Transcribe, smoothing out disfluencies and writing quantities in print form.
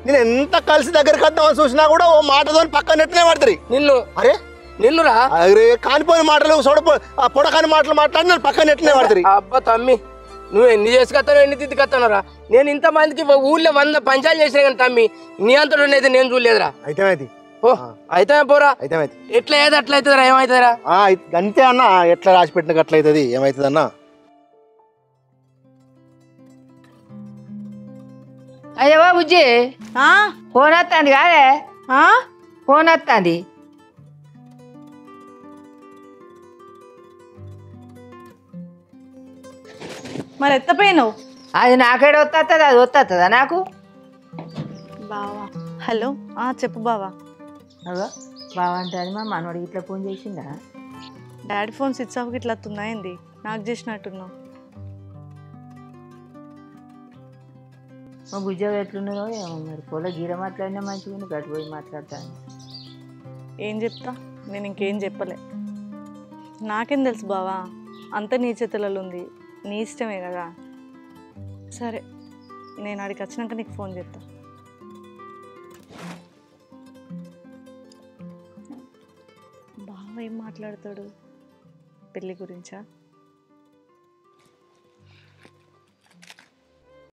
నేను ఎంత కలిసి దగ్గరికి వద్దామని చూసినా కూడా ఓ మాటతో పక్కన నెట్టనే పడతారు నిన్ను అరే నిన్నురా అరే కానిపోయిన మాటలు పొడకాని మాటలు మాట్లాడి నన్ను పక్కన నెట్టనే పడతారు అబ్బా తమ్మి నువ్వు ఎన్ని చేసుకొస్తావు ఎన్ని తిట్టుకొస్తావురా నేను ఇంతమందికి ఊళ్ళో 100 పంచాలు చేసినా కానీ తమ్మి నీ అంతలో అయితే నేను చూడలేదురా అయితే ఓ అయితే పోరా అయితే ఎట్లా ఏది అట్లా అవుతుందిరా ఏమవుతుందిరా అంతే అన్న ఎట్లా రాసి పెట్టినట్టు అట్లా అవుతుంది ఏమవుతుంది అన్న అయ్యవా బుజ్జి ఫోన్ వస్తుంది కాదే ఫోన్ వస్తుంది మరి ఎత్తపోయినావు అది నాకేడ వస్తుంది అది వస్తుందా నాకు బావా హలో చెప్పు బావా అదో బాగుంటుంది మా మనవాడు ఇట్లా ఫోన్ చేసిందా డాడీ ఫోన్ స్విచ్ ఆఫ్కి ఇట్లా వస్తుందా నాకు చేసినట్టున్నావు మా బుజ్జ ఎట్లున్నదో ఏమో మరి పొల గీర మాట్లాడినా మంచిగా గడిపోయి మాట్లాడతాను ఏం చెప్తా నేను ఇంకేం చెప్పలే నాకేం తెలుసు బావా అంత నీ చేతులలో ఉంది నీ ఇష్టమే కదా సరే నేను అడిగి వచ్చినాక నీకు ఫోన్ చేస్తా బావ ఏం మాట్లాడతాడు పెళ్ళి గురించా